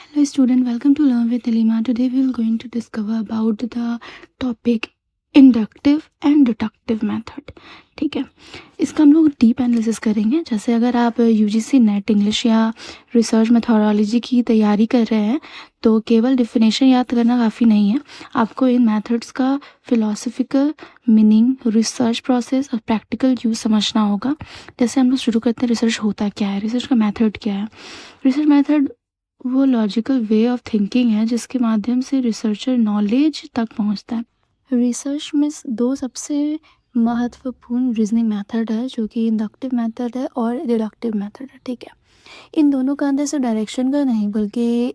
Hello student, welcome to Learn with Elima. Today we are going to discover about the topic inductive and deductive method. ठीक है, इसका हम लोग deep analysis करेंगे। जैसे अगर आप यूजीसी नेट इंग्लिश या रिसर्च मेथोडोलॉजी की तैयारी कर रहे हैं तो केवल डिफिनेशन याद करना काफ़ी नहीं है, आपको इन मेथड्स का फिलोसफिकल मीनिंग, रिसर्च प्रोसेस और प्रैक्टिकल यूज़ समझना होगा। जैसे हम लोग शुरू करते हैं, रिसर्च होता क्या है, रिसर्च का मेथड क्या है। रिसर्च मेथड वो लॉजिकल वे ऑफ थिंकिंग है जिसके माध्यम से रिसर्चर नॉलेज तक पहुंचता है। रिसर्च में दो सबसे महत्वपूर्ण रीजनिंग मेथड है जो कि इंडक्टिव मेथड है और डिडक्टिव मेथड है। ठीक है, इन दोनों का अंदर से डायरेक्शन का नहीं बल्कि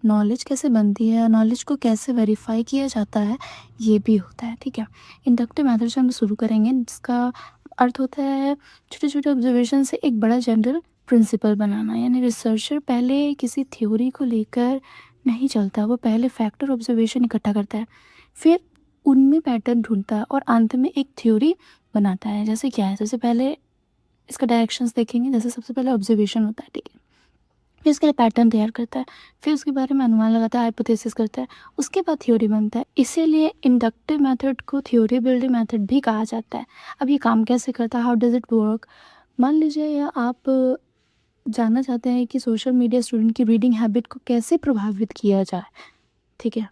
नॉलेज कैसे बनती है, नॉलेज को कैसे वेरीफाई किया जाता है, ये भी होता है। ठीक है, इंडक्टिव मेथड से हम शुरू करेंगे जिसका अर्थ होता है छोटे छोटे ऑब्जर्वेशन से एक बड़ा जनरल प्रिंसिपल बनाना। यानी रिसर्चर पहले किसी थ्योरी को लेकर नहीं चलता, वो पहले फैक्टर ऑब्जर्वेशन इकट्ठा करता है, फिर उनमें पैटर्न ढूंढता है और अंत में एक थ्योरी बनाता है। जैसे क्या है, सबसे पहले इसका डायरेक्शंस देखेंगे। जैसे सबसे पहले ऑब्जर्वेशन होता है, ठीक है, फिर उसके लिए पैटर्न तैयार करता है, फिर उसके बारे में अनुमान लगाता है, हाइपोथेसिस करता है, उसके बाद थ्योरी बनता है। इसीलिए इंडक्टिव मेथड को थ्योरी बिल्डिंग मेथड भी कहा जाता है। अब ये काम कैसे करता है, हाउ डज इट वर्क। मान लीजिए या आप जानना चाहते हैं कि सोशल मीडिया स्टूडेंट की रीडिंग हैबिट को कैसे प्रभावित किया जाए। ठीक है,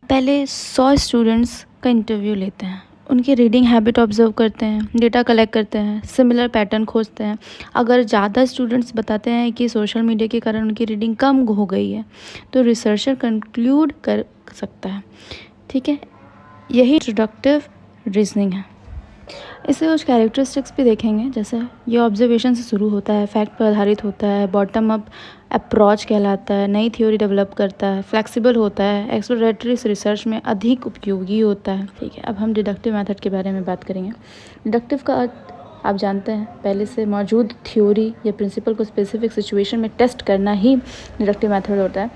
पहले 100 स्टूडेंट्स का इंटरव्यू लेते हैं, उनकी रीडिंग हैबिट ऑब्जर्व करते हैं, डेटा कलेक्ट करते हैं, सिमिलर पैटर्न खोजते हैं। अगर ज़्यादा स्टूडेंट्स बताते हैं कि सोशल मीडिया के कारण उनकी रीडिंग कम हो गई है तो रिसर्चर कंक्लूड कर सकता है। ठीक है, यही डिडक्टिव रीजनिंग है। इससे कुछ कैरेक्टरिस्टिक्स भी देखेंगे। जैसे ये ऑब्जर्वेशन से शुरू होता है, फैक्ट पर आधारित होता है, बॉटम अप अप्रोच कहलाता है, नई थ्योरी डेवलप करता है, फ्लेक्सिबल होता है, एक्सप्लोरेटरी रिसर्च में अधिक उपयोगी होता है। ठीक है, अब हम डिडक्टिव मेथड के बारे में बात करेंगे। डिडक्टिव का अर्थ आप जानते हैं, पहले से मौजूद थ्योरी या प्रिंसिपल को स्पेसिफिक सिचुएशन में टेस्ट करना ही डिडक्टिव मेथड होता है।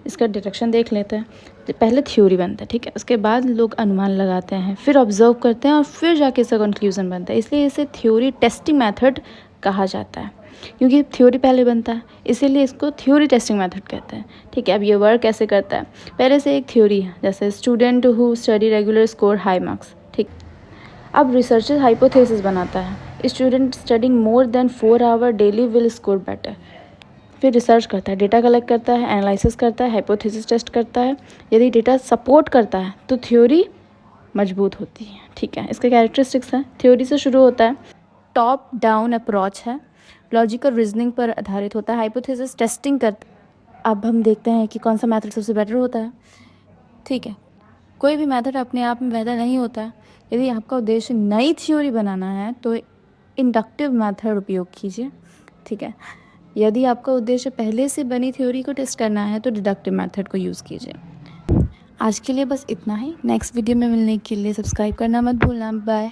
इसका डायरेक्शन देख लेते हैं। पहले थ्योरी बनता है, ठीक है, उसके बाद लोग अनुमान लगाते हैं, फिर ऑब्जर्व करते हैं और फिर जाके इसका कंक्लूजन बनता है। इसलिए इसे थ्योरी टेस्टिंग मेथड कहा जाता है, क्योंकि थ्योरी पहले बनता है, इसीलिए इसको थ्योरी टेस्टिंग मेथड कहते हैं। ठीक है, अब ये वर्क कैसे करता है। पहले से एक थ्योरी है, जैसे student who study regular score high marks. ठीक, अब रिसर्चर हाइपोथेसिस बनाता है, student studying more than 4 hour daily will score better. फिर रिसर्च करता है, डेटा कलेक्ट करता है, एनालिसिस करता है, हाइपोथेसिस टेस्ट करता है। यदि डेटा सपोर्ट करता है तो थ्योरी मजबूत होती है। ठीक है, इसके कैरेक्टरिस्टिक्स हैं। थ्योरी से शुरू होता है, टॉप डाउन अप्रोच है, लॉजिकल रीजनिंग पर आधारित होता है, हाइपोथेसिस टेस्टिंग कर। अब हम देखते हैं कि कौन सा मेथड सबसे बेटर होता है। ठीक है, कोई भी मेथड अपने आप में बेहतर नहीं होता है। यदि आपका उद्देश्य नई थ्योरी बनाना है तो इंडक्टिव मेथड उपयोग कीजिए। ठीक है, यदि आपका उद्देश्य पहले से बनी थ्योरी को टेस्ट करना है तो डिडक्टिव मेथड को यूज़ कीजिए। आज के लिए बस इतना ही। नेक्स्ट वीडियो में मिलने के लिए सब्सक्राइब करना मत भूलना। बाय।